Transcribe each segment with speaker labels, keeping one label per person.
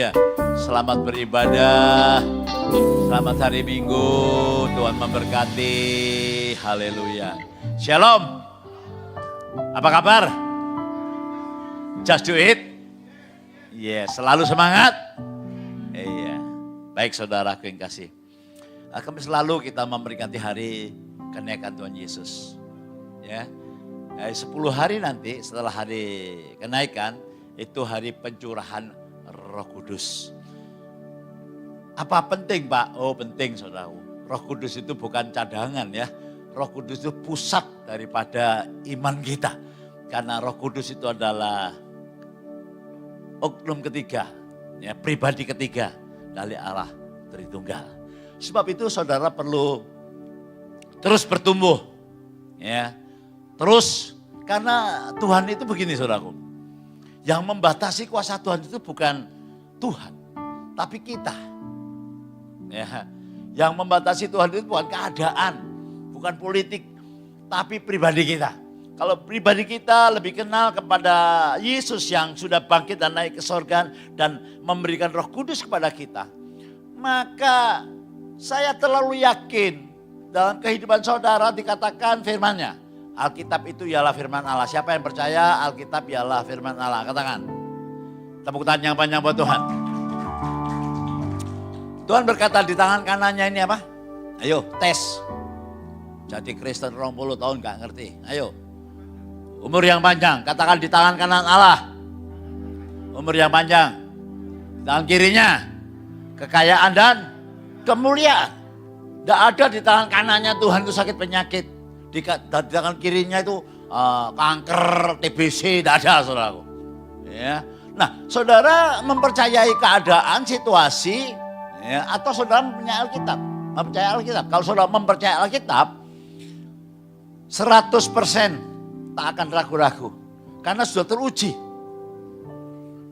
Speaker 1: Haleluya. Selamat beribadah. Selamat hari Minggu. Tuhan memberkati. Haleluya. Shalom. Apa kabar? Just do it. Selalu semangat. Iya. Baik saudaraku yang kasih. Kami selalu kita memperingati hari kenaikan Tuhan Yesus. Ya. 10 hari nanti setelah hari kenaikan itu hari pencurahan Roh Kudus. Apa penting Pak? Oh penting saudaraku. Roh Kudus itu bukan cadangan ya. Roh Kudus itu pusat daripada iman kita. Karena Roh Kudus itu adalah oknum ketiga, ya, pribadi ketiga dari Allah Tritunggal. Sebab itu saudara perlu terus bertumbuh. Ya. Terus, karena Tuhan itu begini saudaraku. Yang membatasi kuasa Tuhan itu bukan Tuhan, tapi kita. Ya. Yang membatasi Tuhan itu bukan keadaan, bukan politik, tapi pribadi kita. Kalau pribadi kita lebih kenal kepada Yesus yang sudah bangkit dan naik ke sorga dan memberikan Roh Kudus kepada kita. Maka saya terlalu yakin dalam kehidupan saudara dikatakan firman-Nya. Alkitab itu ialah firman Allah. Siapa yang percaya Alkitab ialah firman Allah? Katakan. Tepuk tangan yang panjang buat Tuhan. Tuhan berkata di tangan kanannya ini apa? Ayo tes. Jadi Kristen 20 tahun gak ngerti. Ayo. Umur yang panjang. Katakan di tangan kanan Allah. Umur yang panjang. Di tangan kirinya. Kekayaan dan kemuliaan. Tidak ada di tangan kanannya Tuhan itu sakit penyakit. Di tangan kirinya itu kanker, TBC, tidak ada saudaraku. Ya. Nah saudara mempercayai keadaan, situasi, ya, atau saudara mempunyai Alkitab. Mempercayai Alkitab. Kalau saudara mempercayai Alkitab, 100% tak akan ragu-ragu. Karena sudah teruji.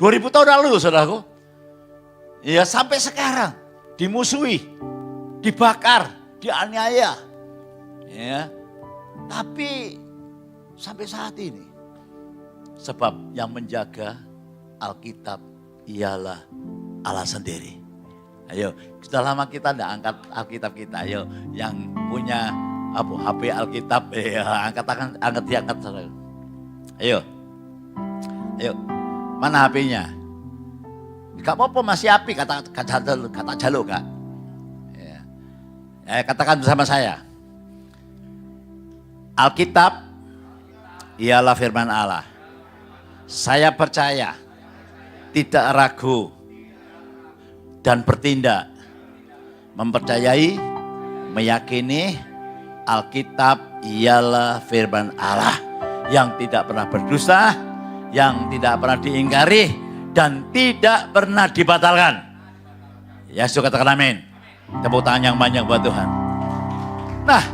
Speaker 1: 2000 tahun lalu saudaraku. Ya sampai sekarang dimusuhi, dibakar, dianiaya. Ya. Tapi sampai saat ini. Sebab yang menjaga Alkitab ialah Allah sendiri. Ayo, sudah lama kita tidak angkat Alkitab kita. Ayo, yang punya HP Alkitab, angkat diangkat. Ayo, mana HP-nya? Gak apa-apa masih api, kata jaluk Kak. Ya. Katakan bersama saya. Alkitab ialah firman Allah. Saya percaya, tidak ragu, dan bertindak. Mempercayai, meyakini Alkitab ialah firman Allah. Yang tidak pernah berdusta, yang tidak pernah diingkari, dan tidak pernah dibatalkan. Yesus katakan amin. Tepuk tangan yang banyak buat Tuhan. Nah,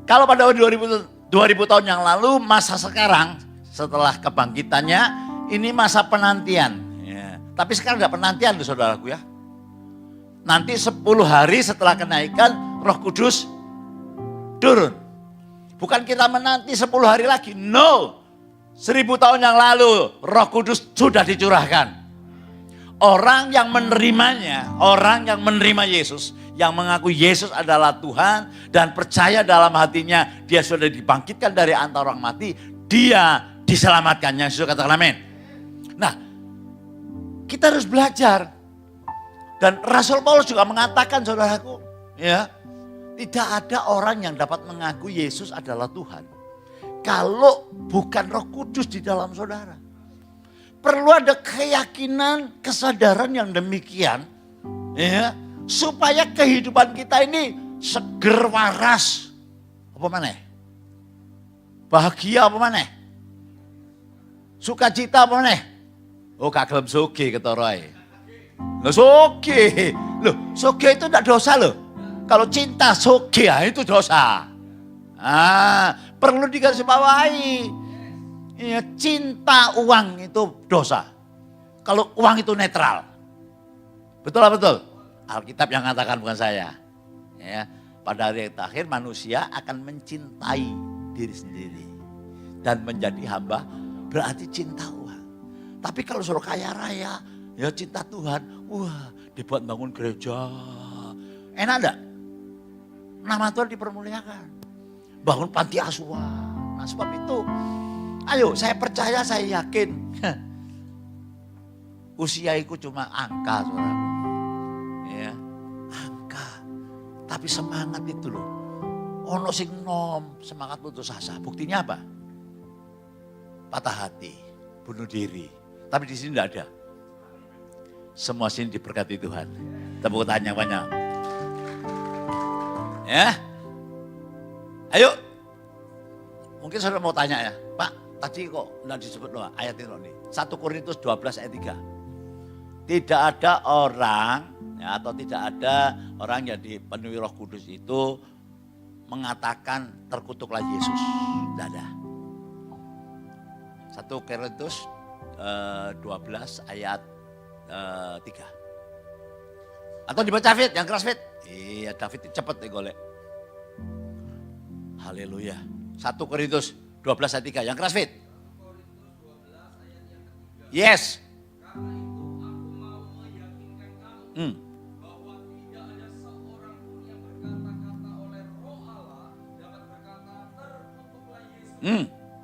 Speaker 1: kalau pada 2000 tahun yang lalu, masa sekarang setelah kebangkitannya, ini masa penantian. Ya. Tapi sekarang tidak penantian tuh saudaraku ya. Nanti 10 hari setelah kenaikan Roh Kudus turun. Bukan kita menanti 10 hari lagi, no. 1000 tahun yang lalu Roh Kudus sudah dicurahkan. Orang yang menerimanya, orang yang menerima Yesus, yang mengaku Yesus adalah Tuhan dan percaya dalam hatinya dia sudah dibangkitkan dari antara orang mati, dia diselamatkan. Yang Yesus katakan amin. Nah, kita harus belajar. Dan Rasul Paulus juga mengatakan saudaraku, ya, tidak ada orang yang dapat mengaku Yesus adalah Tuhan kalau bukan Roh Kudus di dalam saudara. Perlu ada keyakinan, kesadaran yang demikian, ya, supaya kehidupan kita ini seger waras. Apa mana? Bahagia apa mana? Sukacita apa mana? Oh gak gelem soge ketoroy. Loh soge. Loh soge itu tidak dosa loh. Kalau cinta soge itu dosa. Perlu digarisbawahi. Ya, cinta uang itu dosa. Kalau uang itu netral. Betul lah betul. Alkitab yang mengatakan bukan saya. Ya, pada hari terakhir manusia akan mencintai diri sendiri. Dan menjadi hamba berarti cinta uang. Tapi kalau suruh kaya raya, ya cinta Tuhan. Wah, dibuat bangun gereja. Enak enggak? Nama Tuhan dipermuliakan. Bangun panti asuhan. Nah sebab itu, ayo saya percaya, saya yakin. Usiaiku cuma angka, saudaraku. Ya, angka. Tapi semangat itu loh. Ono sing nom, semangat putus asa. Buktinya apa? Patah hati, bunuh diri. Tapi di sini tidak ada. Semua sini diberkati Tuhan. Tepuk tangan yang banyak. Ya. Ayo. Mungkin saudara mau tanya ya. Pak, tadi kok tidak disebut loh ayat ini. 1 Korintus 12 ayat 3. Tidak ada orang, ya, atau tidak ada orang yang dipenuhi Roh Kudus itu mengatakan terkutuklah Yesus. Tidak ada. 1 Korintus 12 ayat 3. Atau dibaca Fit, yang keras Fit. Iya David cepat deh golek. Haleluya. 1 Korintus 12 ayat 3, yang keras Fit. Yes.
Speaker 2: Bahwa tidak ada seorang pun yang berkata-kata oleh Roh Allah dapat berkata terkutuklah Yesus.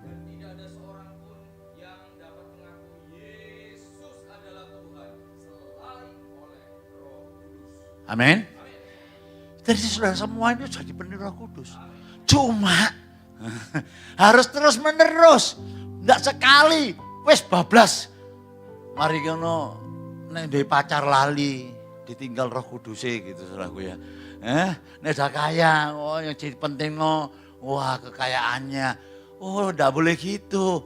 Speaker 2: Dan tidak ada seorang pun yang dapat mengaku Yesus adalah Tuhan selain oleh Roh Kudus.
Speaker 1: Amin. Jadi saudara semua ini jadi penuh Roh Kudus. Cuma harus terus menerus. Tidak sekali. Wes bablas. Mari kono nek duwe pacar lali, ditinggal Roh Kudus gitu saudaraku ya. Nek dah kaya, oh yang jadi penting no, wah kekayaannya. Oh enggak boleh gitu.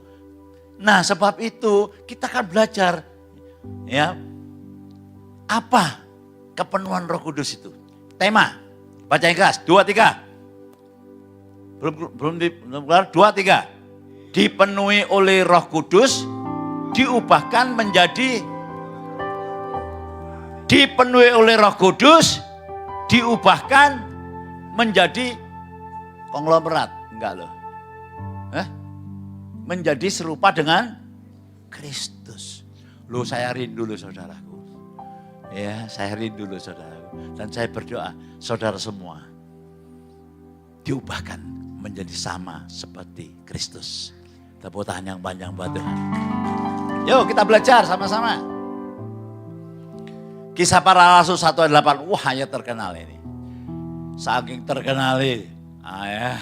Speaker 1: Nah sebab itu kita akan belajar ya. Apa kepenuhan Roh Kudus itu? Tema, baca yang keras, 2, 3. Belum 2, 3. Dipenuhi oleh Roh Kudus, diubahkan menjadi, dipenuhi oleh Roh Kudus, diubahkan menjadi konglomerat. Enggak loh. Menjadi serupa dengan Kristus. Loh saya rindu loh saudaraku. Ya saya rindu loh saudaraku. Dan saya berdoa saudara semua diubahkan menjadi sama seperti Kristus. Tepuk tangan yang panjang buat Tuhan. Yuk kita belajar sama-sama. Kisah Para Rasul 1 ayat 8. Wah ayat terkenal ini. Saking terkenal ini.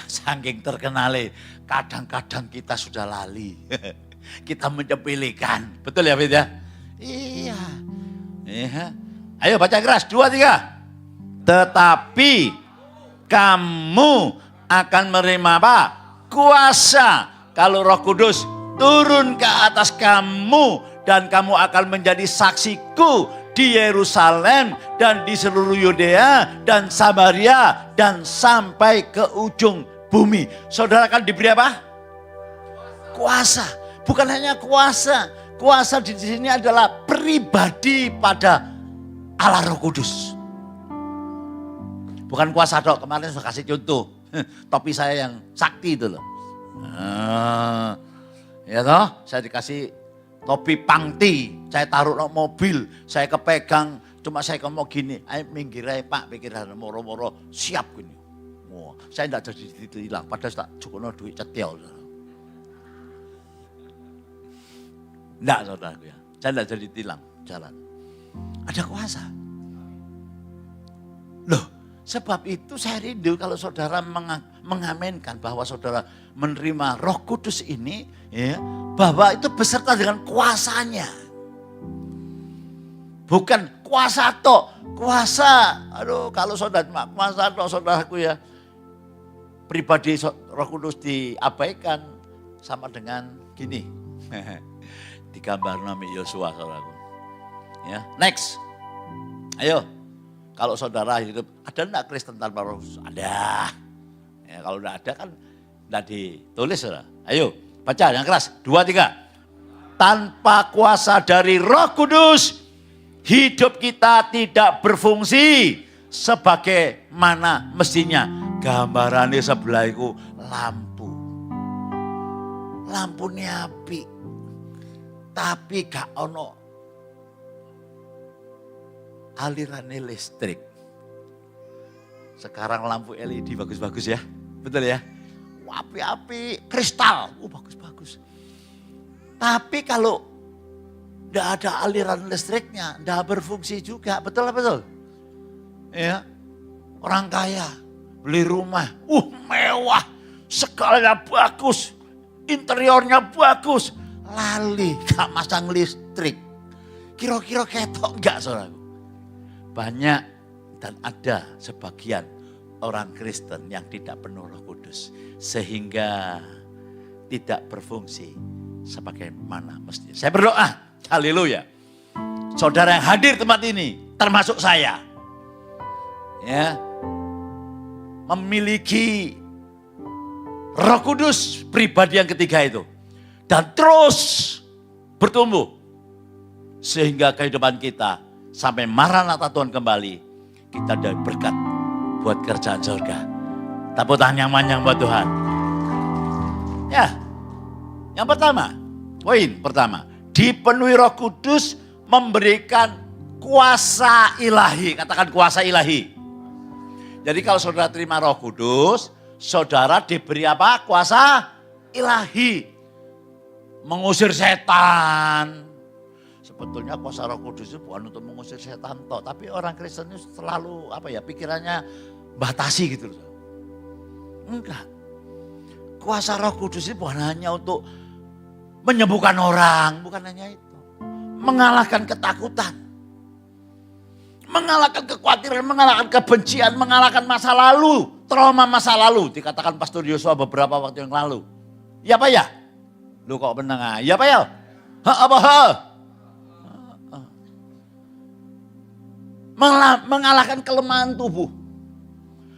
Speaker 1: Saking terkenal ini. Kadang-kadang kita sudah lali. Kita menyepelekan. Betul ya Fit ya? Iya. Ayo baca keras. 2, 3. Tetapi kamu akan menerima apa? Kuasa. Kalau Roh Kudus turun ke atas kamu dan kamu akan menjadi saksiku di Yerusalem dan di seluruh Yudea dan Samaria dan sampai ke ujung bumi. Saudara akan diberi apa? Kuasa. Bukan hanya kuasa. Kuasa di sini adalah pribadi pada Allah Roh Kudus. Bukan kuasa dok. Kemarin saya kasih contoh. Topi saya yang sakti itu loh. Ya toh, saya dikasih topi pangti, saya taruh no mobil, saya kepegang, cuma saya ngomong gini, ayo minggir aja Pak, pikiran moro-moro siap gini. Wah, saya tidak jadi ditilang, padahal tak cukup no duit cetil. Tidak saudaraku ya, saya tidak jadi tilang jalan. Ada kuasa. Loh, sebab itu saya rindu kalau saudara mengaminkan bahwa saudara menerima Roh Kudus ini, ya, bahwa itu beserta dengan kuasanya. Bukan kuasa tok, kuasa. Aduh, kalau saudara kuasa tok saudaraku ya, pribadi Roh Kudus diabaikan sama dengan gini. Digambar nama Yosua saudaraku. Ya, next. Ayo. Kalau saudara hidup, ada enggak Kristen tanpa Roh Kudus? Ada. Ya, kalau enggak ada kan enggak ditulis saudara. Ayo baca yang keras. 2, 3. Tanpa kuasa dari Roh Kudus, hidup kita tidak berfungsi sebagaimana mestinya. Gambarannya sebelah itu lampu. Lampu api. Tapi gak ono alirannya listrik. Sekarang lampu LED bagus-bagus ya, betul ya? Api-api kristal, bagus-bagus. Tapi kalau tidak ada aliran listriknya, tidak berfungsi juga, betul? Ya, orang kaya beli rumah, mewah, skalanya bagus, interiornya bagus, lali gak masang listrik. Kira-kira ketok enggak saudaraku? Banyak dan ada sebagian orang Kristen yang tidak penuh Roh Kudus. Sehingga tidak berfungsi sebagaimana mestinya. Saya berdoa, haleluya. Saudara yang hadir tempat ini, termasuk saya. Ya, memiliki Roh Kudus pribadi yang ketiga itu. Dan terus bertumbuh. Sehingga kehidupan kita sampai Maranatha Tuhan kembali, kita ada berkat buat kerjaan surga. Tepuk tangan yang panjang buat Tuhan. Ya, yang pertama, poin pertama, dipenuhi Roh Kudus memberikan kuasa ilahi. Katakan kuasa ilahi. Jadi kalau saudara terima Roh Kudus, saudara diberi apa? Kuasa ilahi. Mengusir setan. Sebetulnya kuasa Roh Kudus itu bukan untuk mengusir setan toh, tapi orang Kristen itu selalu pikirannya batasi gitu loh. Enggak. Kuasa Roh Kudus itu bukan hanya untuk menyembuhkan orang, bukan hanya itu. Mengalahkan ketakutan. Mengalahkan kekhawatiran, mengalahkan kebencian, mengalahkan masa lalu, trauma masa lalu. Dikatakan Pastor Yosua beberapa waktu yang lalu. Ya Pak ya? Lu kok menengah? Ya Pak ya? Mengalahkan kelemahan tubuh.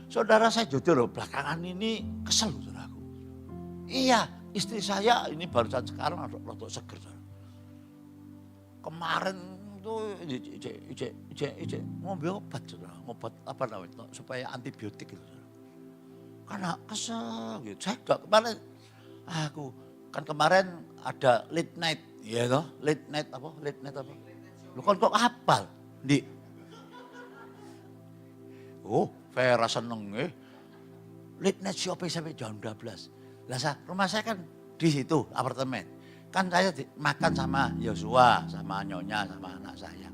Speaker 1: Saudara saya jujur belakangan ini kesel saudaraku. Iya, istri saya ini barusan sekarang rotok seger. Kemarin tuh ngombe obat saudara, obat apa namanya supaya antibiotik gitu. Karena kesel gitu. Saya enggak kemarin kemarin ada late night, ya toh? Late night apa? Lu kok hafal? Di Vera seneng late night shopping sampai jam 12. Lah rumah saya kan di situ apartemen. Kan saya makan sama Yosua, sama Nyonya, sama anak saya.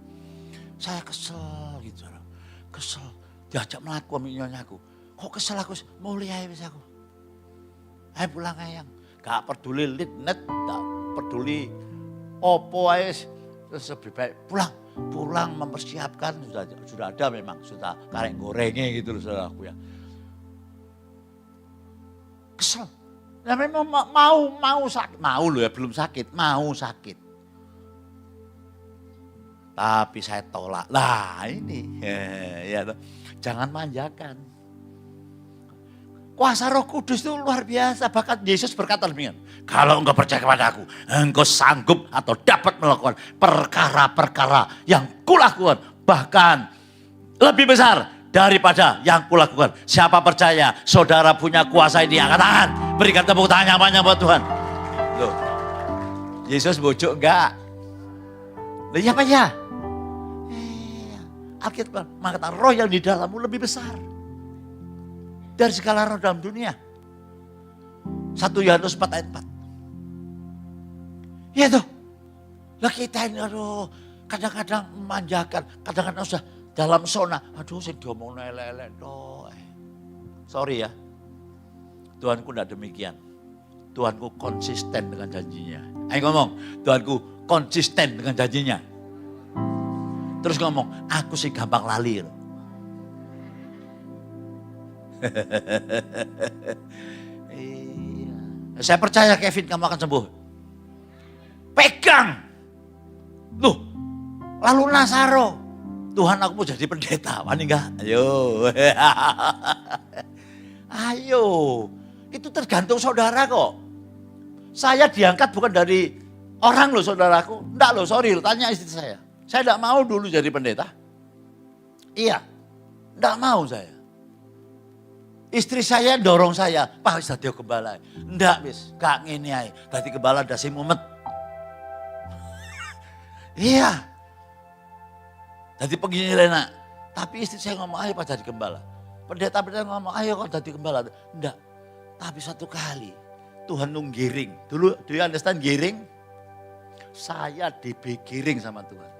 Speaker 1: Saya kesel gitu. Kesel. Diajak melaku sama Nyonyaku. Kok kesel aku? Mau lihat wis aku. Ayo pulang ayang. Gak peduli late night, gak peduli opo aja. Terus lebih baik pulang mempersiapkan, sudah ada memang, sudah karek gorengnya gitu loh saudaraku ya. Kesel. Nah memang mau sakit, mau loh ya belum sakit, mau sakit. Tapi saya tolak. Lah ini, ya, jangan manjakan. Kuasa Roh Kudus itu luar biasa. Bahkan Yesus berkata demikian. Kalau engkau percaya kepada aku, engkau sanggup atau dapat melakukan perkara-perkara yang kulakukan. Bahkan lebih besar daripada yang kulakukan. Siapa percaya saudara punya kuasa ini? Angkat tangan. Berikan tepuk tangan yang banyak buat Tuhan. Loh, Yesus bojok enggak? Loh iya apa ya? Alkitab mengatakan roh yang di dalammu lebih besar dari segala roh dalam dunia. 1 Yohanes 4 ayat 4. Ya tuh. Lah kita ini kadang-kadang memanjakan, kadang-kadang sudah dalam zona. Aduh saya diomong elek-elek toh. Sorry ya. Tuhanku tidak demikian. Tuhanku konsisten dengan janjinya. Ayo ngomong, Tuhanku konsisten dengan janjinya. Terus ngomong, aku sih gampang lali. Iya. Saya percaya Kevin kamu akan sembuh. Pegang. Loh, lalu Nasaro. Tuhan aku mau jadi pendeta, wani enggak? Ayo. Ayo. Itu tergantung saudara kok. Saya diangkat bukan dari orang loh saudaraku. Enggak loh, sorry tanya istri saya. Saya enggak mau dulu jadi pendeta. Iya, enggak mau saya. Istri saya dorong saya, Pak wis dadi gembala. Ndak wis, gak ngene ae. Dadi gembala dasi mumet. Iya. Jadi penginjilan nak. Tapi istri saya ngomong, ayo Pak jadi gembala. Pendeta-pendeta ngomong, ayo kok jadi gembala. Enggak. Tapi satu kali Tuhan nunggiring. Dulu, do you understand giring? Saya dibegiring sama Tuhan.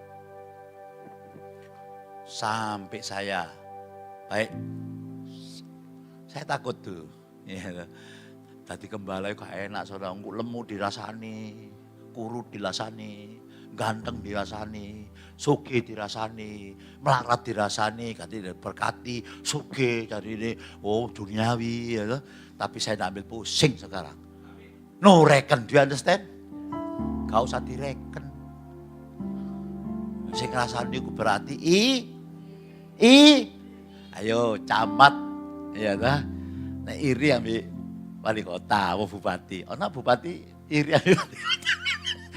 Speaker 1: Sampai saya, baik, saya takut tuh. Ya, tadi gembala itu gak enak, saudara. Lemu dirasani, kurut dirasani, ganteng dirasani, sugih dirasani, melarat dirasani, katanya berkati, sugih dari ini, oh duniawi. Ya. Tapi saya tidak ambil pusing sekarang. No reckon, do you understand? Gak usah direken. Saya ngerasani itu berarti ayo camat, ya dah. Nah iri ambil wali kota, mau bupati. Oh nah bupati iri ambil wali kota.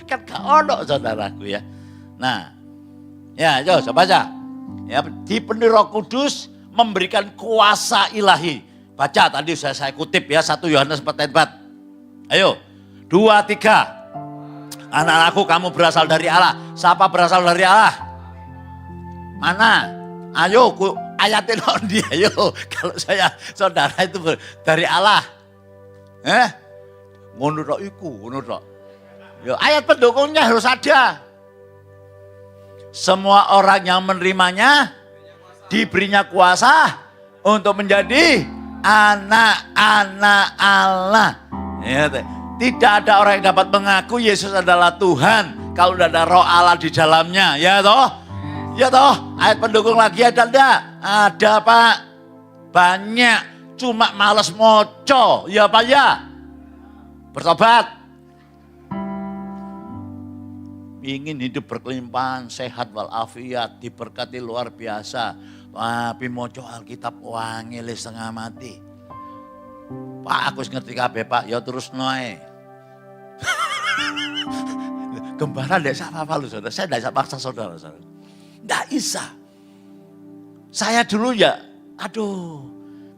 Speaker 1: Kan gak ono saudaraku ya. Nah, ya coba baca. Ya, dipenuhi Roh Kudus memberikan kuasa ilahi. Baca tadi saya kutip ya 1 Yohanes 4:4. Ayo, 2, 3. Anak-anakku kamu berasal dari Allah. Siapa berasal dari Allah? Mana? Ayo, ayatin dia. Ayo, kalau saya saudara itu dari Allah. Ngono tok iku, ngono tok. Yo, ayat pendukungnya harus ada. Semua orang yang menerimanya diberinya kuasa untuk menjadi anak-anak Allah. Ya, tidak ada orang yang dapat mengaku Yesus adalah Tuhan kalau tidak ada Roh Allah di dalamnya, ya toh? Ya toh? Ayat pendukung lagi ada enggak? Ada Pak. Banyak, cuma males moco, ya Pak ya. Bertobat. Ingin hidup berkelimpahan, sehat walafiat, diberkati luar biasa. Tapi moco Alkitab wangi setengah mati. Pak, aku ngerti kabeh Pak, ya terus noe. Gembala tidak salah apa lu saudara, saya tidak bisa paksa saudara. Tidak bisa. Saya dulu ya, aduh,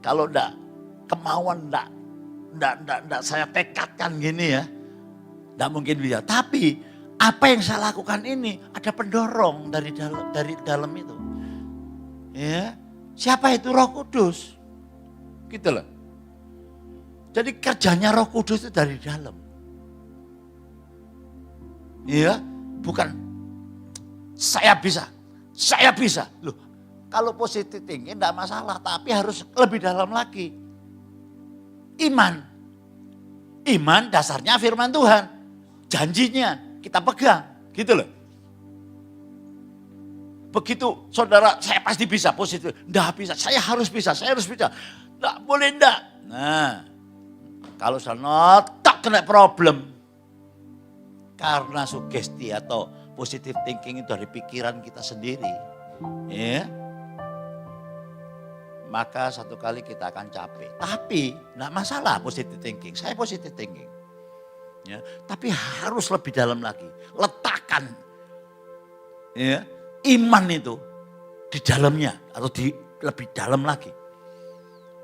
Speaker 1: kalau tidak kemauan tidak saya tekadkan gini ya, tidak mungkin bisa. Tapi apa yang saya lakukan ini ada pendorong dari dalam itu. Ya, siapa itu? Roh Kudus. Gitu loh. Jadi kerjanya Roh Kudus itu dari dalam. Iya, bukan saya bisa. Loh, kalau positif tinggi enggak masalah, tapi harus lebih dalam lagi. Iman dasarnya firman Tuhan. Janjinya kita pegang, gitu loh. Begitu saudara, saya pasti bisa positif. Enggak bisa, saya harus bisa. Enggak boleh enggak. Nah, kalau saya tak kena problem. Karena sugesti atau positive thinking itu dari pikiran kita sendiri. Ya. Maka satu kali kita akan capek. Tapi enggak masalah positive thinking. Saya positive thinking. Ya, tapi harus lebih dalam lagi. Letakkan ya, iman itu di dalamnya atau di lebih dalam lagi.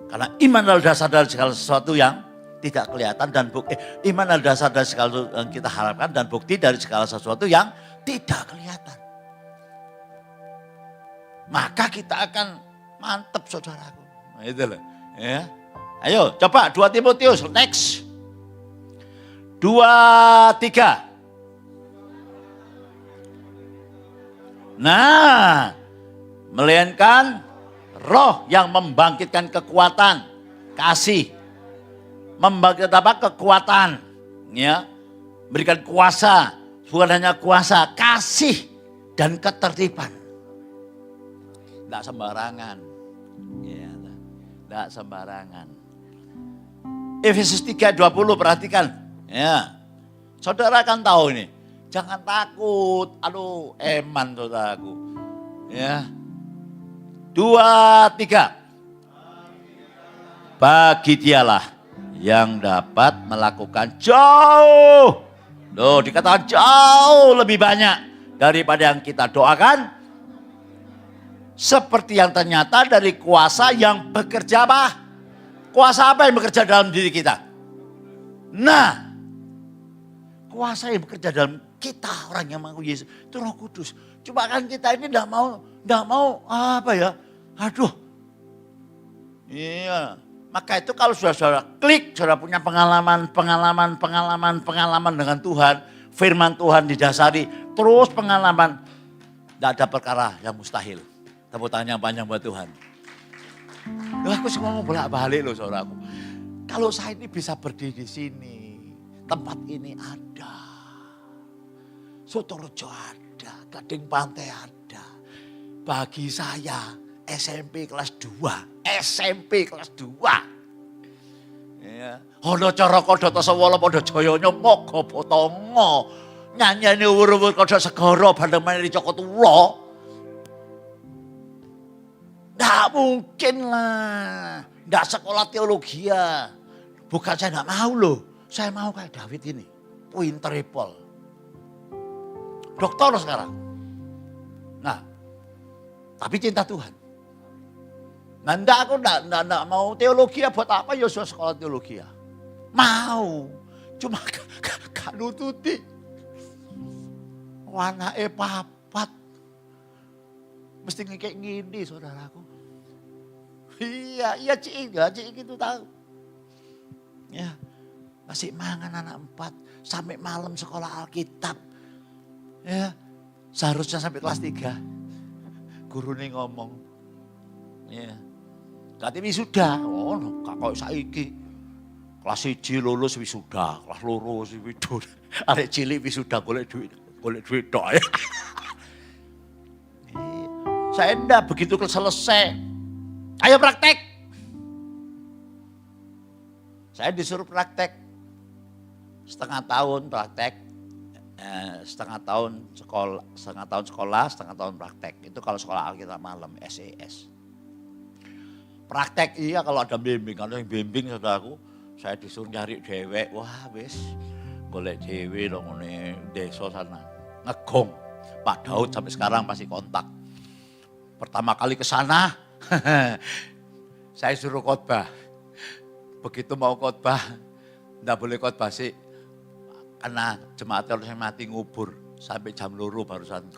Speaker 1: Karena iman adalah dasar dari segala sesuatu yang tidak kelihatan dan bukti. Iman adalah dasar dari segala sesuatu yang kita harapkan dan bukti dari segala sesuatu yang tidak kelihatan. Maka kita akan mantap saudaraku. Nah, itu loh. Ya. Ayo coba 2 Timotius next. 2, 3. Nah, melainkan roh yang membangkitkan kekuatan, kasih. Membangkitkan apa? Kekuatan. Ya. Berikan kuasa. Bukan hanya kuasa, kasih dan ketertiban. Tidak sembarangan. Ya, tidak sembarangan. Efesus 3:20 perhatikan. Ya. Saudara kan tahu ini. Jangan takut. Aduh, eman saudaraku. Ya. 2, 3. Bagi dialah yang dapat melakukan jauh. Loh, dikatakan jauh lebih banyak daripada yang kita doakan. Seperti yang ternyata dari kuasa yang bekerja apa? Kuasa apa yang bekerja dalam diri kita? Nah, kuasa yang bekerja dalam kita orang yang mengaku Yesus itu Roh Kudus. Cuma kan kita ini tidak mau Nggak mau apa ya? Aduh. Iya. Maka itu kalau saudara klik, saudara punya pengalaman dengan Tuhan. Firman Tuhan didasari, terus pengalaman. Tidak ada perkara yang mustahil. Tepuk tangan yang panjang buat Tuhan. Loh, aku sih ngomong bolak-balik loh saudaraku. Kalau saya ini bisa berdiri di sini, tempat ini ada. Sotorejo ada, Gading Pantai ada. Bagi saya SMP kelas 2, SMP kelas 2. Ya. Ono cara kodho tasawala padha jayanya moga potongo. Nyanyiane uwur-uwur kodho segara bandemane Cokotula. Nggak mungkin lah. Nggak sekolah teologi ya. Bukan saya nggak mau loh. Saya mau kayak David ini. Pinter Paul. Doktor sekarang. Nah, tapi cinta Tuhan. Nah, aku enggak mau teologi ya, buat apa ya sekolah teologi ya? Mau. Cuma gak nututi. Wanake papat. Mesti kayak gini saudaraku. Iya Cik itu tahu. Ya, masih mangan anak 4 sampai malam sekolah Alkitab. Ya, seharusnya sampai kelas 3. Guru ini ngomong. Ya. Berarti wisuda. Oh, kakak saiki. Kelas 1 lulus wisuda, kelas 2 wisuda. Arek cilik wisuda golek duit tok. Saya enggak begitu selesai. Ayo praktek. Saya disuruh praktek. Setengah tahun praktek. Setengah tahun sekolah, setengah tahun praktek. Itu kalau sekolah Alkitab malam, SES. Praktek iya kalau ada bimbing, kalau yang bimbing saudaraku, saya disuruh nyari dewek, wah wis golek dhewe dong ngene desa sana. Ngegong. Pak Daud sampai sekarang masih kontak. Pertama kali ke sana, saya suruh khotbah. Begitu mau khotbah, enggak boleh khotbah sih. Karena jemaat yang mati ngubur sampai jam 2 barusan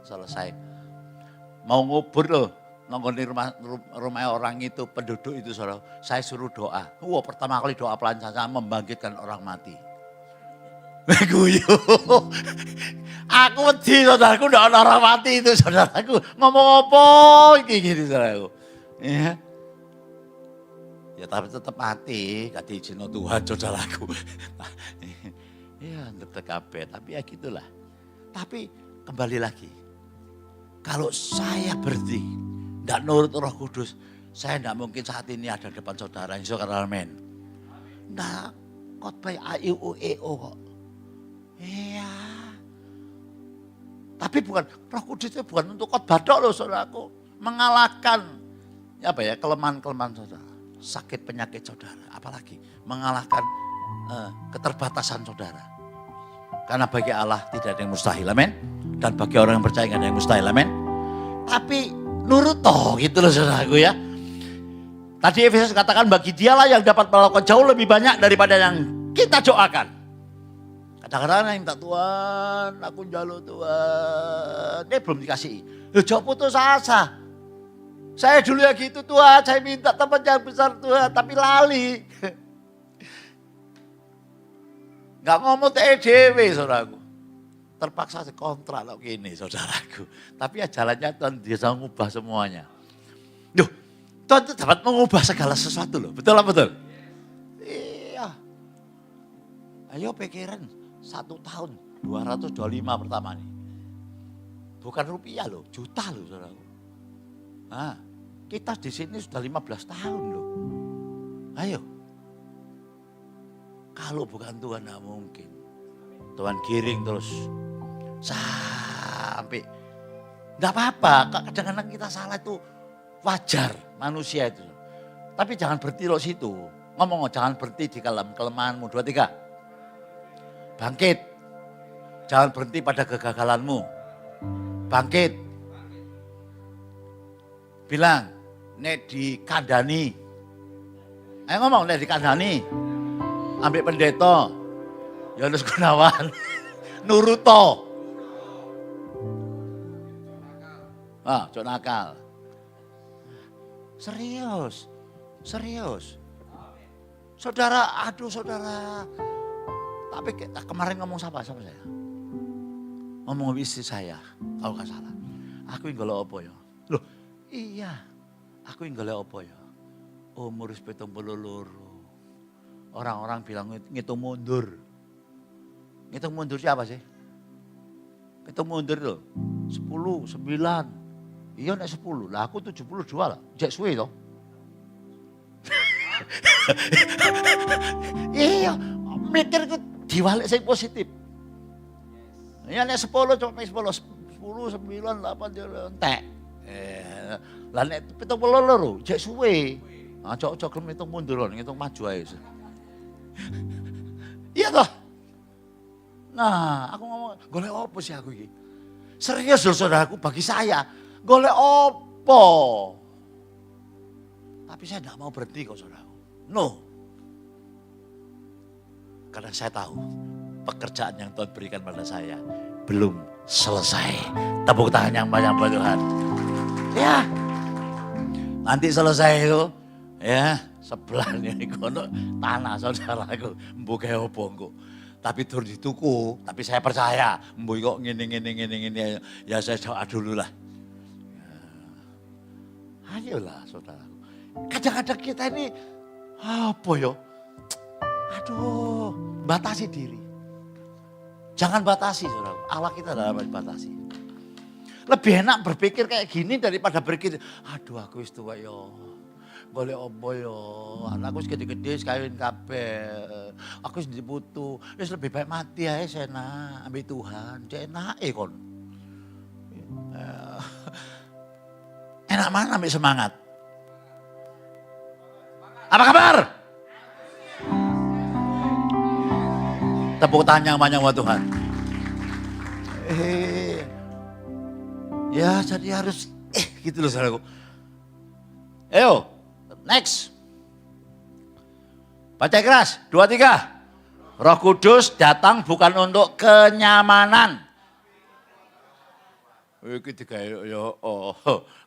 Speaker 1: selesai. Mau ngubur loh. Nongol rumah orang itu, penduduk itu saudara, saya suruh doa. Wah, pertama kali doa pelancaran membangkitkan orang mati. Guyu. Aku wedi saudaraku, doa orang mati itu saudaraku. Ngomong apa gini saudaraku. Ya. Ya tapi tetap mati, gak diizinin Tuhan saudaraku. Iya, tetap kabeh, tapi ya gitulah. Tapi kembali lagi. Kalau saya berhenti, tidak nurut Roh Kudus, saya tidak mungkin saat ini ada depan saudara. Saudara amin. Nah, khotbah AIUEO kok. Iya. Tapi bukan, Roh Kudus itu bukan untuk khotbah dok loh saudaraku. Mengalahkan kelemahan-kelemahan saudara. Sakit penyakit saudara. Apalagi mengalahkan keterbatasan saudara. Karena bagi Allah tidak ada yang mustahil, amin. Dan bagi orang yang percaya tidak ada yang mustahil, amin. Tapi nurut toh gitu loh saudaraku ya. Tadi Efesus katakan bagi dialah yang dapat melakukan jauh lebih banyak daripada yang kita doakan. Kadang-kadang yang minta Tuhan, aku njaluk Tuhan. Dia belum dikasih. Jauh putus asa. Saya dulu ya gitu Tuhan, saya minta tempat yang besar Tuhan, tapi lali. Gak ngomong TEDW saudaraku. Terpaksa kontrak loh gini saudaraku. Tapi ya jalannya Tuhan bisa mengubah semuanya. Duh, Tuhan itu dapat mengubah segala sesuatu loh. Betul lah betul? Iya. Ayo pikiran 1 tahun 225 pertama nih. Bukan rupiah loh, juta loh saudaraku. Nah, kita di sini sudah 15 tahun loh. Ayo. Kalau bukan Tuhan gak mungkin. Tuhan giring terus. Sampai enggak apa-apa, kadang-kadang kita salah itu wajar manusia itu. Tapi jangan berhenti loh situ. Ngomong jangan berhenti di kelemahanmu. 2, 3. Bangkit. Jangan berhenti pada kegagalanmu. Bangkit. Bilang, nek dikandani. Ayo ngomong nek dikandani. Ambil pendeta. Yohanes Gunawan. Nuruto. Ah, cok nakal. Serius. Saudara, aduh saudara. Tapi kemarin ngomong sama saya. Ngomong istri saya, kalau gak salah. Aku yang golek apa ya? Loh, iya. Aku yang golek apa ya? Umur 72. Orang-orang bilang ngitung mundur. Ngitung mundur siapa sih? Ngitung mundur loh. 10, 9. Iya nek 10. Lah aku 72 lah. Jek suwe toh. Iya, mikir ke diwalik sing positif. Ya nek 10 cuma 10, 9, 8 entek. Lah nek 72 jek suwe. Ah cok gelem ngitung mundur, ngitung maju ae. Iya toh? Nah, aku ngomong, golek apa sih aku iki? Serius loh saudaraku, bagi saya, golek apa? Tapi saya tidak mau berhenti kok saudaraku. No. Karena saya tahu, pekerjaan yang Tuhan berikan pada saya belum selesai. Tepuk tangan yang banyak buat Tuhan. Ya, nanti selesai itu, ya sebelahnya kono tanah saudaraku, mbuke opo engko. Tapi turun dituku, tapi saya percaya, mbuh kok ngene ya saya doa dulu lah. Ayolah saudaraku. Kadang-kadang kita ini apa ya? Aduh, batasi diri. Jangan batasi saudara. Allah kita dalam batasi. Lebih enak berpikir kayak gini daripada berpikir, aduh aku wis tuwa yo. Golek opo yo. Anakku wis gede-gede kawin kabeh. Aku wis diputu. Wis lebih baik mati ae sena ambil Tuhan. Cek enake kon. Enak mana ambil semangat? Apa kabar? Tepuk tangan yang banyak buat Tuhan. Ya jadi harus gitu loh saudaraku. Ayo, next. Baca keras, 2, 3. Roh Kudus datang bukan untuk kenyamanan. Iki kayak ya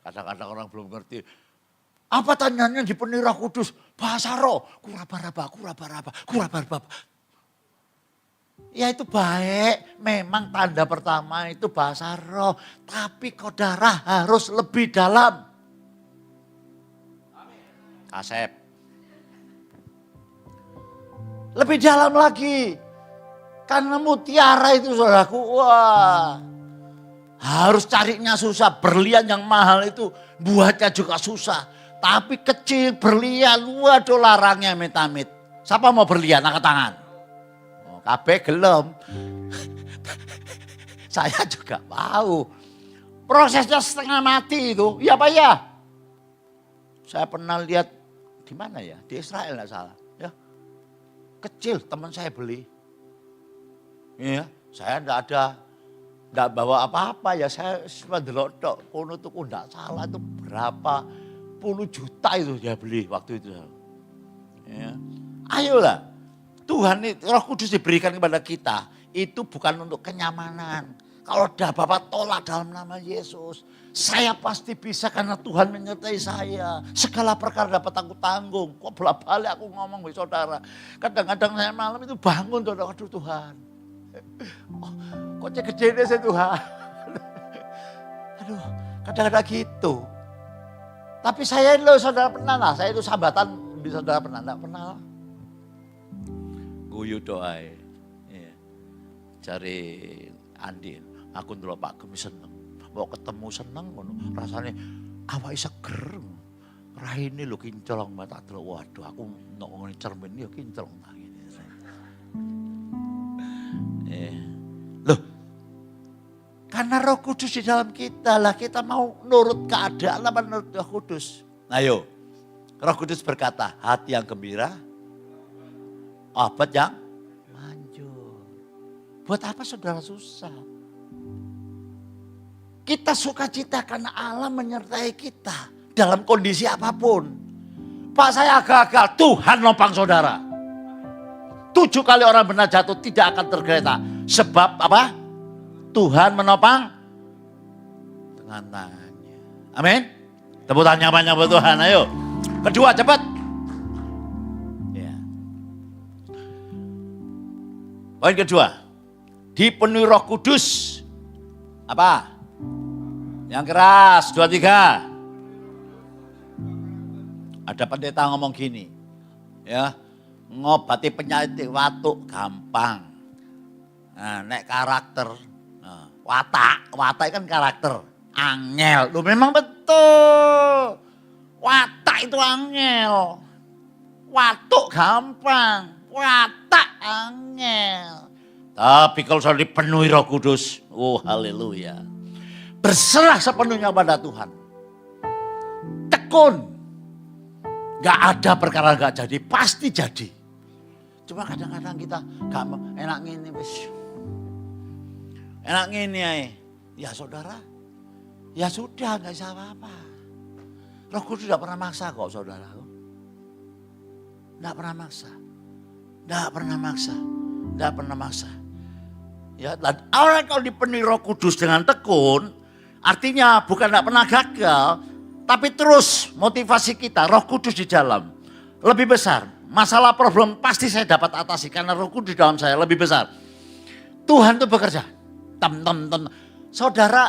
Speaker 1: kadang-kadang orang belum ngerti. Apa tanyanya dipenuhi Roh Kudus? Bahasa roh, kuraba-raba. Ya itu baik, memang tanda pertama itu bahasa roh. Tapi saudara harus lebih dalam. Kasep. Lebih dalam lagi. Karena mutiara itu saudaraku, wah. Harus carinya susah, berlian yang mahal itu buatnya juga susah. Tapi kecil berlian, waduh larangnya amit-amit. Siapa mau berlian, angkat tangan. Kabeh gelem. Saya juga mau. Prosesnya setengah mati itu, ya Pak ya. Saya pernah lihat di mana ya, di Israel nggak salah. Ya, kecil teman saya beli. Iya, saya nggak bawa apa-apa ya. Saya cuma delok tok, kono tuh nggak salah itu berapa puluh juta itu dia beli waktu itu. Ya. Ayolah. Tuhan Roh Kudus diberikan kepada kita itu bukan untuk kenyamanan. Kalau dah Bapak tolak dalam nama Yesus, saya pasti bisa karena Tuhan menyertai saya. Segala perkara dapat aku tanggung. Kok bolak-balik aku ngomong saudara. Kadang-kadang saya malam itu bangun saudara, aduh Tuhan. Kok gede deh saya Tuhan. Aduh, kadang-kadang gitu. Tapi saya loh saudara pernah lah, saya itu sambatan di saudara pernah, enggak pernah lah. Guyu doa ya. Cari Andi, aku ndelok Pak Gemi seneng. Mau ketemu seneng ngono. Rasane awake seger. Raine lho kinclong mata delok. Waduh, aku nek ngene cermin ya kinclong ta ngene. Loh. Karena Roh Kudus di dalam kita lah, kita mau nurut keadaan apa menurut Roh Kudus. Ayo. Roh Kudus berkata, hati yang gembira, obat yang manjur. Buat apa saudara susah? Kita sukacita karena Allah menyertai kita dalam kondisi apapun. Pak saya gagal, Tuhan nopang saudara. 7 kali orang benar jatuh tidak akan tergeletak. Sebab apa? Tuhan menopang dengan tangannya. Amin. Tepuk tangan yang banyak buat Tuhan, ayo. Kedua, cepat. Ya. Poin kedua, dipenuhi Roh Kudus. Apa? Yang keras, 2, 3. Ada pendeta ngomong gini, ya, ngobati penyakit watuk gampang. Nah, nek karakter, nah, watak kan karakter, angel. Loh memang betul, watak itu angel, watuk gampang, watak angel. Tapi kalau sudah dipenuhi Roh Kudus, oh haleluya. Berserah sepenuhnya pada Tuhan. Tekun. Gak ada perkara gak jadi, pasti jadi. Cuma kadang-kadang kita gak enak ngini wis. Enak ngini aja. Ya saudara, ya sudah gak bisa apa-apa. Roh Kudus tidak pernah maksa kok saudara. Tidak pernah maksa. Tidak pernah maksa. Tidak pernah maksa. Ya, orang kalau dipenuhi Roh Kudus dengan tekun, artinya bukan tidak pernah gagal, tapi terus motivasi kita, Roh Kudus di dalam lebih besar. Masalah problem pasti saya dapat atasi karena Roh Kudus di dalam saya lebih besar. Tuhan itu bekerja. Saudara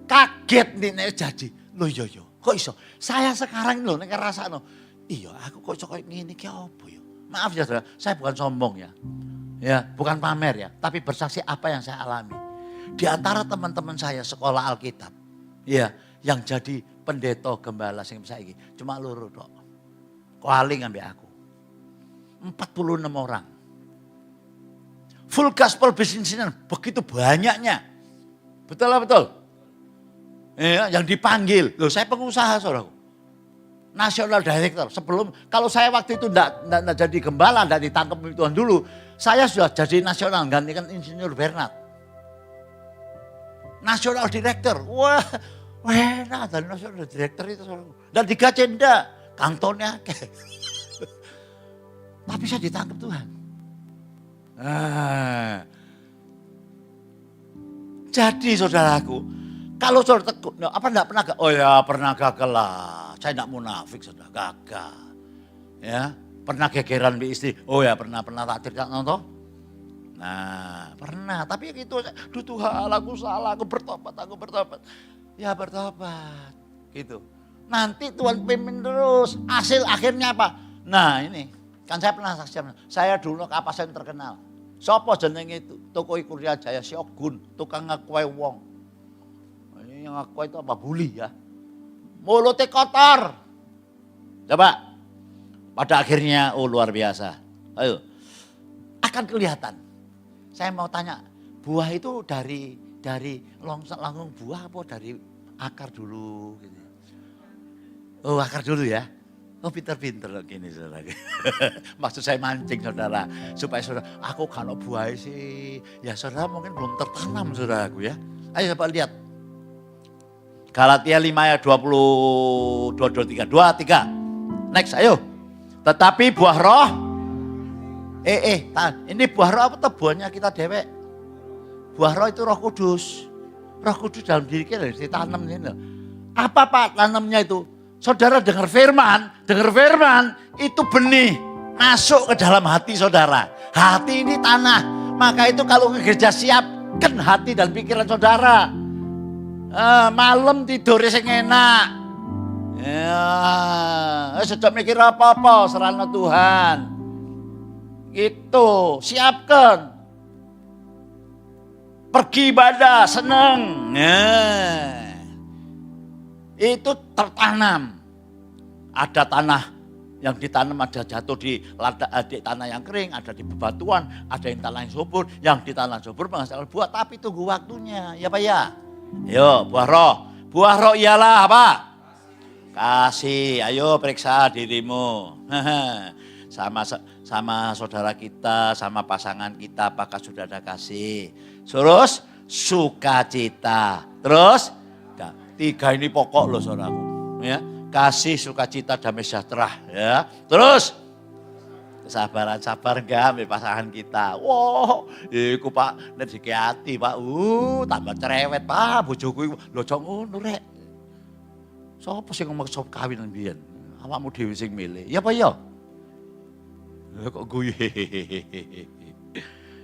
Speaker 1: kaget nih jadi. Loh yo, kok iso? Saya sekarang loh nek ngrasakno. Iya, aku kok iso koyo ngene iki opo ya? Maaf ya saudara, saya bukan sombong ya. Ya, bukan pamer ya, tapi bersaksi apa yang saya alami. Di antara teman-teman saya sekolah Alkitab, ya, yang jadi pendeta gembala sing saiki cuma loro tok. Koali ngambil aku. 46 orang. Full gospel business begitu banyaknya. Betul lah betul. Ya, yang dipanggil. Loh, saya pengusaha saudaraku. National Director. Sebelum, kalau saya waktu itu enggak jadi gembala, enggak ditangkap Tuhan dulu. Saya sudah jadi nasional, gantikan Insinyur Bernard. National Director. Wah, enak dari National Director itu. Dan digaji enggak. Kantongnya. Tapi saya ditangkap Tuhan. Jadi saudaraku, kalau saudara tekun, apa enggak pernah gagal? Oh ya pernah gagal lah. Saya enggak munafik saudara, gagal. Ya, pernah gegeran di istri. Oh ya pernah tak cerita nonton. Nah pernah, tapi gitu. Duh Tuhan aku salah, aku bertobat. Ya bertobat gitu. Nanti Tuhan pimpin terus. Hasil akhirnya apa? Nah ini, kan saya pernah saksikan. Saya dulu kapasen terkenal. Sopo jenenge itu? Toko Kurnia Jaya Shogun, tukang ngakue wong. Ini yang ngakue itu apa? Bully ya. Mulutnya kotor. Coba. Pada akhirnya, oh luar biasa. Ayo. Akan kelihatan. Saya mau tanya, buah itu dari langsung buah apa dari akar dulu? Gitu. Oh akar dulu ya. Oh pinter-pinter gini saudara. Maksud saya mancing saudara. Supaya saudara, aku kalau buah sih. Ya saudara mungkin belum tertanam saudaraku ya. Ayo coba lihat. Galatia 5 ayat 22, 23. 2, 3. Next ayo. Tetapi buah roh. Ini buah roh apa tuh buahnya kita dewek? Buah roh itu Roh Kudus. Roh Kudus dalam diri kita ditanam ini. Apa Pak tanamnya itu? Saudara dengar firman itu benih masuk ke dalam hati saudara. Hati ini tanah, maka itu kalau ke gereja siapkan hati dan pikiran saudara. Malam tidur sing enak. Ya, sejak mikir apa-apa serahna Tuhan. Gitu, siapkan. Pergi ibadah, seneng. Itu tertanam. Ada tanah yang ditanam, ada jatuh di tanah yang kering, ada di bebatuan, ada yang tanah yang subur, yang di tanah subur menghasilkan buah, tapi tunggu waktunya, ya Pak ya. Yo, buah roh. Buah roh ialah apa? Kasih. Ayo periksa dirimu. Sama saudara kita, sama pasangan kita, apakah sudah ada kasih? Terus sukacita. Terus 3 ini pokok loh saudaraku. Ya, kasih, sukacita, damai sejahtera. Ya, terus kesabaran, sabar enggak ambil pasangan kita. Wow, iku Pak, nek dikehati Pak. Tambah cerewet Pak, bojoku lho cok ngono rek. Sopo sing ngomong sop kawin mbiyen? Awakmu dhewe sing milih. Ya apa ya? Lah kok guyu.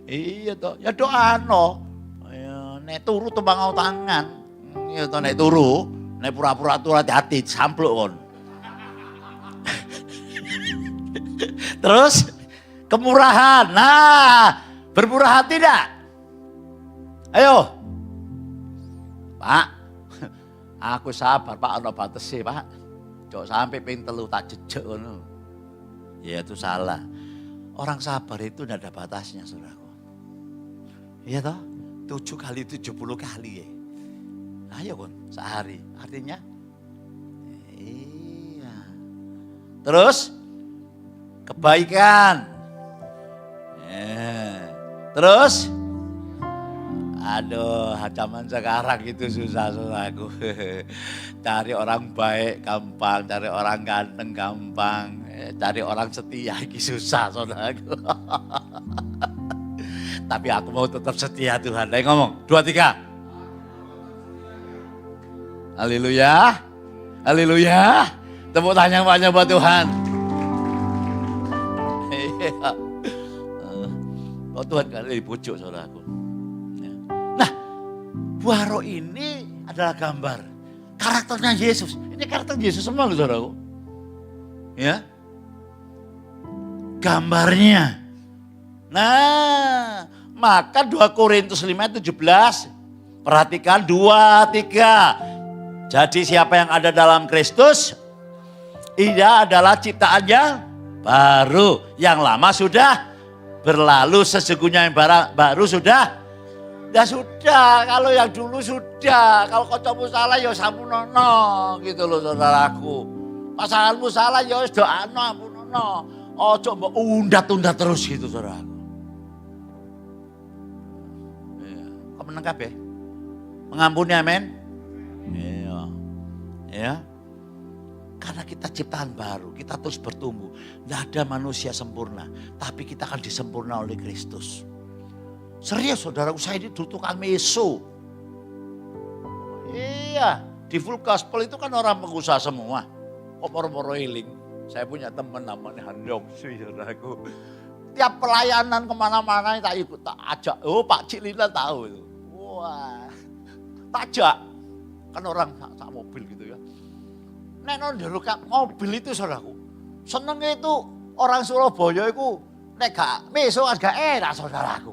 Speaker 1: Iya toh, ya doano. Ya nek turu tembang tangan. Ya toh nek turu, nek pura-pura turu hati-hati sampluk kon. Terus kemurahan. Nah, bermurah hati enggak? Ayo. Pak, aku sabar Pak, ana batese Pak. Jok sampai ping 3 tak jejek ngono. Ya itu salah. Orang sabar itu tidak ada batasnya saudaraku. Iya toh? 7 kali 70 kali ya. Ayo kon, sehari. Artinya? Iya. Terus? Kebaikan. Terus? Aduh, zaman sekarang itu susah saudaraku. Cari orang baik gampang, cari orang ganteng gampang, cari orang setia itu susah saudaraku. Tapi aku mau tetap setia Tuhan. Ayo ngomong, 2, 3. Haleluya, haleluya. Tepuk tangan banyak buat Tuhan. Oh Tuhan kali pucuk saudaraku. Nah, buah roh ini adalah gambar karakternya Yesus. Ini karakter Yesus semua loh saudaraku. Ya, gambarnya. Nah, maka 2 Korintus 5:17. Perhatikan 2, 3. Jadi siapa yang ada dalam Kristus, ia adalah ciptaannya baru. Yang lama sudah berlalu, sesungguhnya yang baru sudah. Ya sudah, kalau yang dulu sudah. Kalau kancamu salah ya sampunono gitu loh saudaraku. Pasanganmu salah ya wis doano ampunono. Ojo mbok undat-undat terus gitu saudaraku. Iya, kok meneng kabeh? Mengampuni amin. Iya. Ya. Karena kita ciptaan baru, kita terus bertumbuh. Tidak ada manusia sempurna, tapi kita akan disempurna oleh Kristus. Serius saudaraku, saya ini dulu tukang meso. Iya, di full gospel itu kan orang pengusaha semua. Kok moro-moro healing. Saya punya teman namanya Handong Sui saudaraku. Tiap pelayanan kemana-mana tak ikut, tak ajak. Oh Pak Cilina tahu itu. Wah, tak ajak. Kan orang sak mobil gitu ya. Nek ndelok mobil itu saudaraku. Senengnya itu orang Surabaya itu nek gak meso gak enak saudaraku.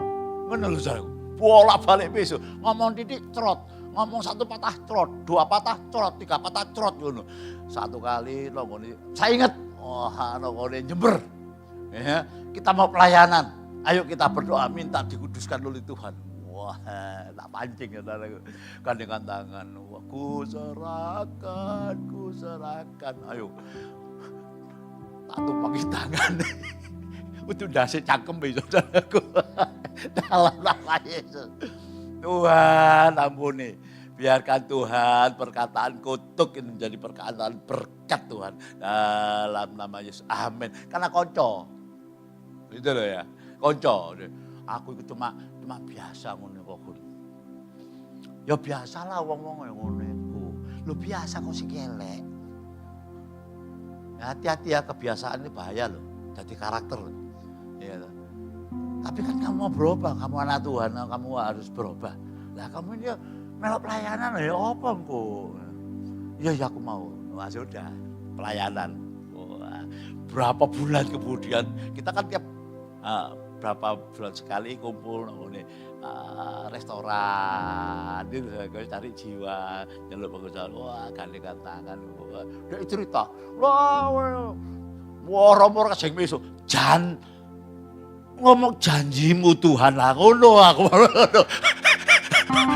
Speaker 1: Ngono lho saudaraku. Bolak-balik meso, ngomong titik trot, ngomong 1 patah trot, 2 patah trot, 3 patah trot ngono. 1 kali nongone saya ingat, nongone Jember. Ya, kita mau pelayanan. Ayo kita berdoa minta dikuduskan oleh Tuhan. Wah, tak pancing ya saudaraku. Gandengan tangan. Wah, ku serahkan. Ayo. Tak tumpangi tangan. Itu dasi cangkem saudaraku. Dalam nama Yesus. Tuhan ampuni. Biarkan Tuhan perkataan kutuk ini menjadi perkataan berkat Tuhan. Dalam nama Yesus. Amin. Karena konco. Itu loh ya. Konco. Aku itu cuma biasa ngono kok. Ya biasalah wong-wong ngono iku. Lu biasa kok sik elek. Hati-hati ya, kebiasaan ini bahaya loh. Jadi karakter loh. Ya, tapi kan kamu mau berubah, kamu anak Tuhan, kamu harus berubah. Lah kamu ini melok pelayanan ya apa engko? Ya aku mau. Wah sudah, pelayanan. Wah, berapa bulan kemudian kita kan tiap berapa bulan sekali kumpul nih restoran, itu cari jiwa, jalur pengusaha, wah gandengan tangan, dia cerita, wah romor kasih meso, ngomong janjimu Tuhan lah, ngono aku,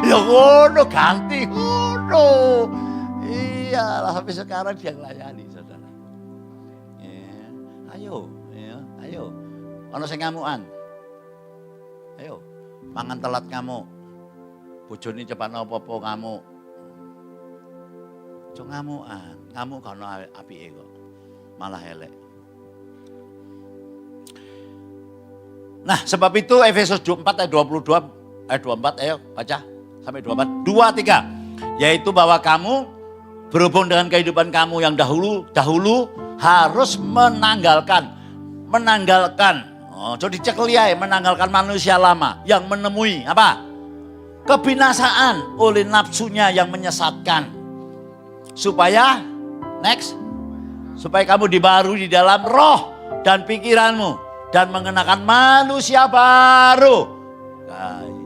Speaker 1: ya ngono ganti ngono, iya lah sampai sekarang dia melayani saudara, ayo, ono sing ngamukan. Ayo, mangan telat kamu. Bojone cepat apa-apa kamu. Aja ngamukan. Ngamuk kana apike kok. Malah elek. Nah, sebab itu Efesus 4 ayat 22 ayat 24 ayo baca sampai 24. 2 3. Yaitu bahwa kamu berhubung dengan kehidupan kamu yang dahulu harus menanggalkan. Jadi cek liai, menanggalkan manusia lama yang menemui apa? Kebinasaan oleh nafsunya yang menyesatkan. Supaya kamu dibarui di dalam roh dan pikiranmu dan mengenakan manusia baru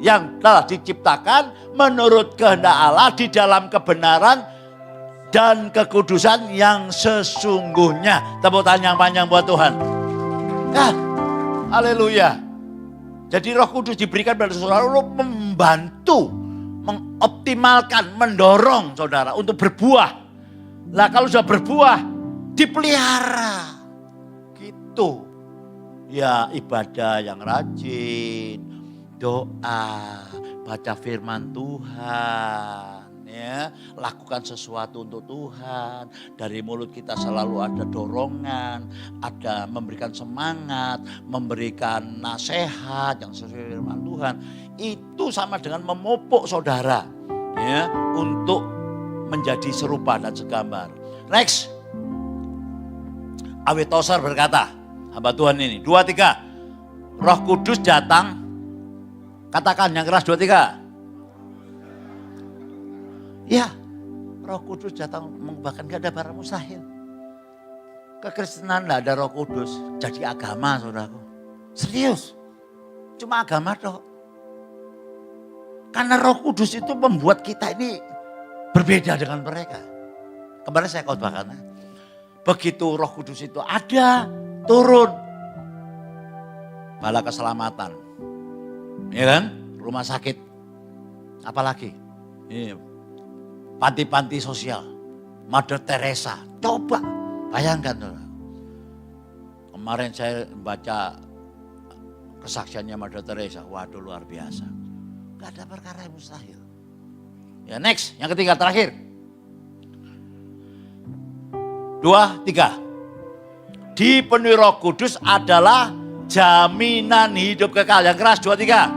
Speaker 1: yang telah diciptakan menurut kehendak Allah di dalam kebenaran dan kekudusan yang sesungguhnya. Tepuk tangan yang panjang buat Tuhan. Haleluya. Jadi Roh Kudus diberikan pada saudara untuk membantu, mengoptimalkan, mendorong saudara untuk berbuah. Lah kalau sudah berbuah, dipelihara. Gitu. Ya ibadah yang rajin, doa, baca firman Tuhan, ya, lakukan sesuatu untuk Tuhan. Dari mulut kita selalu ada dorongan, ada memberikan semangat, memberikan nasihat yang sesuai firman Tuhan. Itu sama dengan memupuk saudara, ya, untuk menjadi serupa dan segambar. Next, Awit Toser berkata, hamba Tuhan ini, 2, 3, Roh Kudus datang. Katakan yang keras, 2, 3. Ya, Roh Kudus datang mengubahkan, gak ada barang mustahil. Kekristenan gak ada Roh Kudus, jadi agama saudaraku. Serius, cuma agama toh. Karena Roh Kudus itu membuat kita ini berbeda dengan mereka. Kemarin saya khotbahkan, begitu Roh Kudus itu ada, turun. Bala keselamatan, ya kan? Rumah sakit, apalagi? Panti-panti sosial, Mother Teresa. Coba bayangkan. Kemarin saya baca kesaksiannya Mother Teresa. Waduh, luar biasa. Gak ada perkara yang mustahil. Ya next, yang ketiga terakhir. 2, 3. Dipenuhi Roh Kudus adalah jaminan hidup kekal. Yang keras, 2, 3.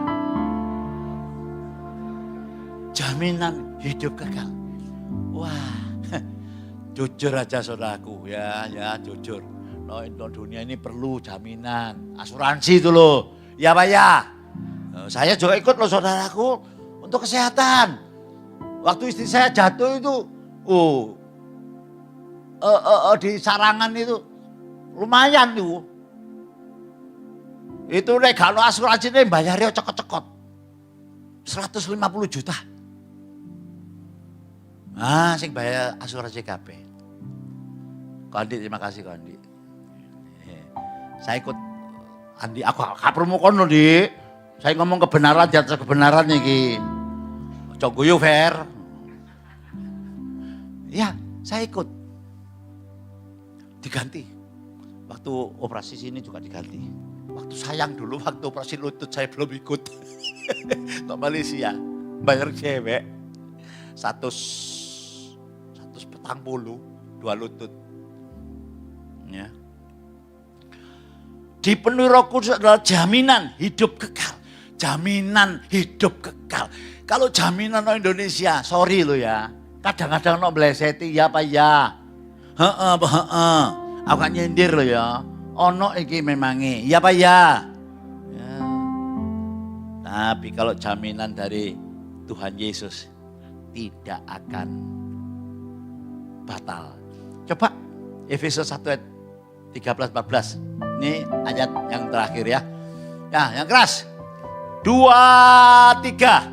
Speaker 1: Jaminan hidup kekal. Wah, jujur aja saudaraku, ya jujur. No, dunia ini perlu jaminan, asuransi itu loh. Ya Pak ya. Saya juga ikut loh saudaraku untuk kesehatan. Waktu istri saya jatuh itu, di sarangan itu lumayan tuh. Itu nek kalau asuransi ini bayarnya cekot-cekot. 150 juta. Sing bayar asuransi kabeh. Kondi, terima kasih Kondi. Saya ikut Andi, aku kapromo kono di. Saya ngomong kebenaran di atas kebenaran iki. Ojo guyu fair. Ya, saya ikut. Diganti. Waktu operasi sini juga diganti. Waktu sayang dulu, waktu operasi lutut saya belum ikut. Ke Malaysia, bayar cewek. 140, 2 lutut. Ya. Dipenuhi Roh Kudus adalah jaminan hidup kekal. Jaminan hidup kekal. Kalau jaminan Indonesia, sorry lo ya. Kadang-kadang no bleseti ya Pak ya. Aku kan nyindir lo ya. Ono iki memangi, ya Pak ya. Ya. Tapi kalau jaminan dari Tuhan Yesus tidak akan batal. Coba Efesus 1 ayat 13-14. Ini ayat yang terakhir ya. Ya, yang keras. 2, 3.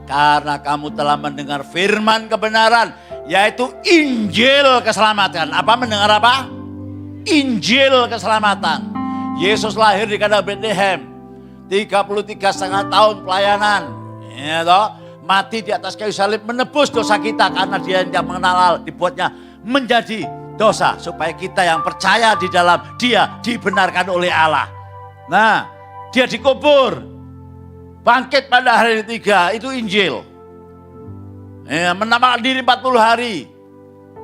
Speaker 1: Karena kamu telah mendengar firman kebenaran, yaitu Injil keselamatan. Apa mendengar apa? Injil keselamatan. Yesus lahir di kandang Bethlehem. 33,5 tahun pelayanan. Ya toh, mati di atas kayu salib menebus dosa kita karena dia yang mengenal Allah, dibuatnya menjadi dosa supaya kita yang percaya di dalam dia dibenarkan oleh Allah. Nah, dia dikubur, bangkit pada hari ketiga, itu Injil. Ya, menampakkan diri 40 hari.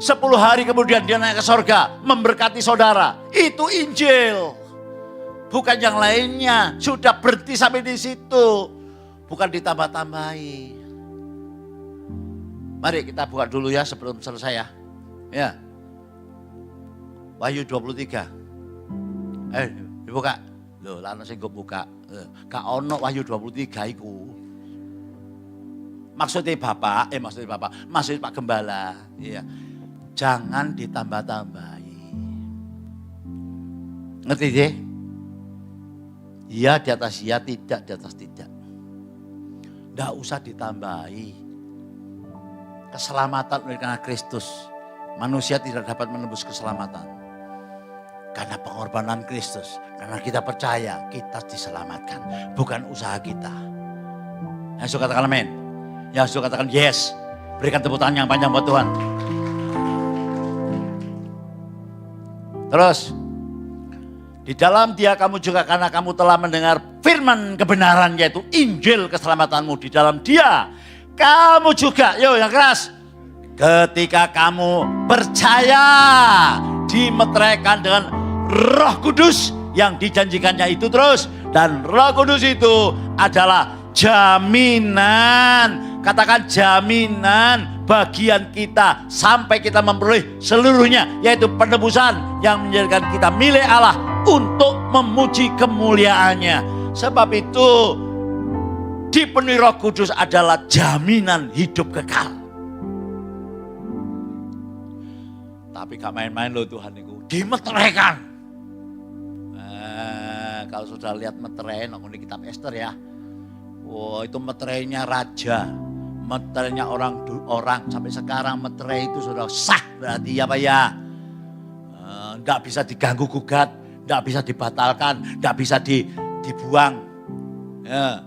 Speaker 1: 10 hari kemudian dia naik ke sorga, memberkati saudara. Itu Injil. Bukan yang lainnya. Sudah berhenti sampai di situ. Bukan ditambah-tambahi. Mari kita buka dulu ya sebelum selesai ya. Ya. Wahyu 23. Dibuka. Loh, lana sing kok buka. Gak ono Wahyu 23 iku. Maksudnya Pak Gembala. Iya. Jangan ditambah-tambahi. Ngerti deh? Ya di atas ya, tidak di atas tidak. Tidak usah ditambahi. Keselamatan oleh karena Kristus. Manusia tidak dapat menembus keselamatan. Karena pengorbanan Kristus. Karena kita percaya kita diselamatkan. Bukan usaha kita. Yang suka katakan amin. Yang suka katakan yes. Berikan tepuk tangan yang panjang buat Tuhan. Terus. Di dalam Dia kamu juga karena kamu telah mendengar firman kebenaran yaitu Injil keselamatanmu. Di dalam Dia kamu juga, yang keras. Ketika kamu percaya dimeteraikan dengan Roh Kudus yang dijanjikannya itu terus. Dan Roh Kudus itu adalah jaminan. Katakan jaminan bagian kita sampai kita memperoleh seluruhnya. Yaitu penebusan yang menjadikan kita milik Allah untuk memuji kemuliaannya. Sebab itu dipenuhi Roh Kudus adalah jaminan hidup kekal. Tapi gak main-main loh Tuhan itu. Dimeteraikan. Kalau sudah lihat meterai, di kitab Ester ya. Wow, itu meterainya raja. Meterainya orang sampai sekarang meterai itu sudah sah berarti ya Pak ya. Nggak bisa diganggu gugat, nggak bisa dibatalkan, nggak bisa dibuang. Ya.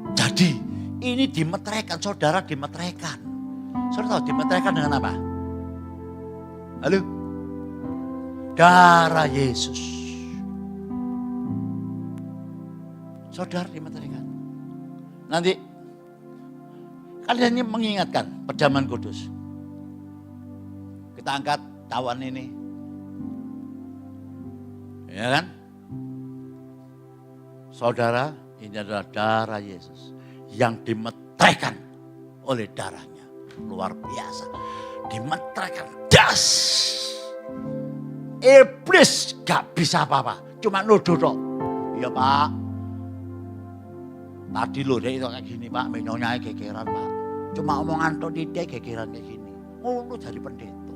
Speaker 1: Jadi ini dimeteraikan, saudara dimeteraikan. Saudara tahu dimeteraikan dengan apa? Halo? Darah Yesus. Saudara dimeteraikan. Nanti kalian ini mengingatkan perjamuan kudus. Kita angkat cawan ini. Ya kan? Saudara, ini adalah darah Yesus yang dimeteraikan oleh darahnya. Luar biasa. Dimeteraikan. Das. Iblis gak bisa apa-apa. Cuma nuduh dong. Iya Pak. Tadi loh dia itu kayak gini Pak. Minyonya gegeran Pak. Cuma omongan tuh dia gegeran kayak gini. Lu jadi pendeta.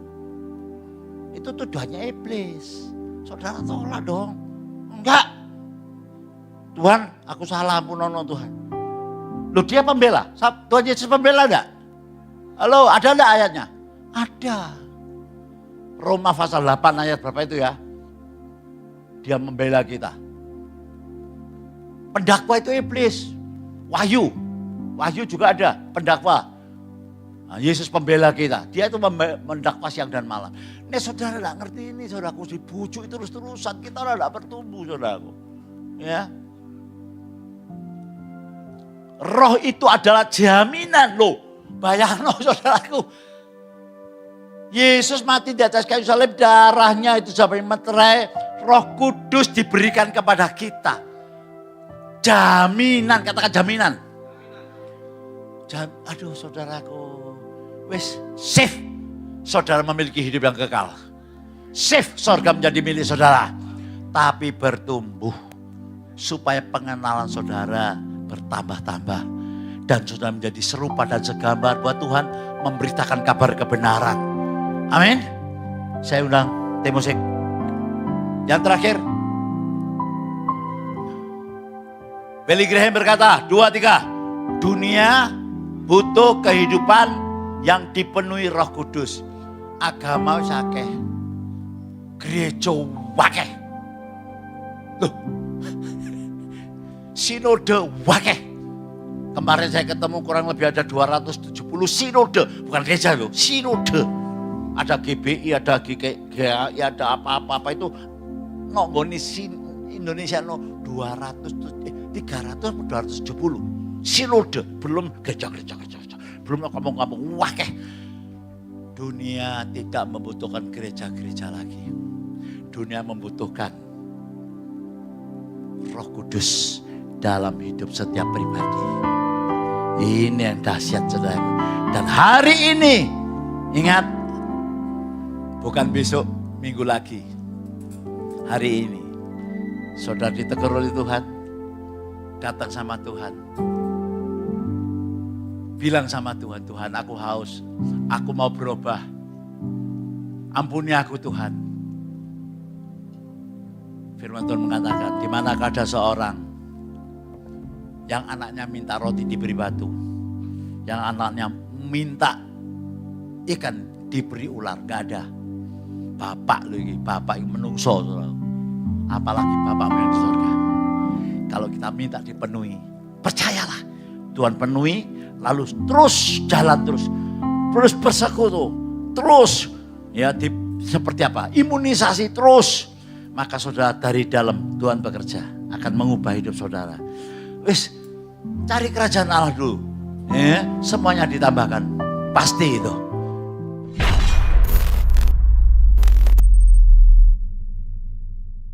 Speaker 1: Itu tuduhannya iblis. Saudara tolak dong. Enggak. Tuhan, aku salah, ampunono Tuhan. Loh dia pembela. Tuhan Yesus pembela enggak? Halo, ada enggak ayatnya? Ada. Roma pasal 8 ayat berapa itu ya? Dia membela kita. Pendakwa itu iblis. Wahyu juga ada pendakwa. Nah, Yesus pembela kita. Dia itu mendakwa siang dan malam. Nih saudara enggak ngerti ini, saudaraku dibujuk terus-terusan. Kita orang enggak bertumbuh, saudaraku. Ya. Roh itu adalah jaminan loh. Bayangkan saudaraku. Yesus mati di atas kayu salib, darahnya itu sampai meterai. Roh Kudus diberikan kepada kita. Jaminan, katakan jaminan. Aduh saudaraku. Wes safe. Saudara memiliki hidup yang kekal. Safe, surga menjadi milik saudara. Tapi bertumbuh. Supaya pengenalan saudara bertambah-tambah. Dan saudara menjadi serupa dan segambar buat Tuhan. Memberitakan kabar kebenaran. Amin. Saya undang tim musik. Yang terakhir. Billy Graham berkata, 2, 3. Dunia butuh kehidupan yang dipenuhi Roh Kudus. Agama sakeh. Gereja wakeh. Loh. Sinode wakeh. Kemarin saya ketemu kurang lebih ada 270 sinode. Bukan gereja loh, sinode. Ada GBI, ada GKI, ada apa-apa itu. Nonggoni Indonesia 300 270. Sinode, belum gereja-gereja. Belum kampung-kampung. Wakeh. Dunia tidak membutuhkan gereja-gereja lagi. Dunia membutuhkan Roh Kudus dalam hidup setiap pribadi. Ini yang dahsyat saudara. Dan hari ini, ingat, bukan besok, minggu lagi. Hari ini, saudara ditegur oleh Tuhan, datang sama Tuhan. Bilang sama Tuhan, Tuhan aku haus, aku mau berubah. Ampuni aku Tuhan. Firman Tuhan mengatakan, di manakah ada seorang yang anaknya minta roti diberi batu, yang anaknya minta ikan diberi ular, gak ada. Bapak lu ini, bapak yang menungso, apalagi bapakmu yang di surga. Kalau kita minta dipenuhi, percayalah Tuhan penuhi, lalu terus jalan terus bersekutu, terus ya seperti apa? Imunisasi terus. Maka saudara dari dalam Tuhan bekerja akan mengubah hidup saudara. Wis cari kerajaan Allah dulu, ya, semuanya ditambahkan, pasti itu.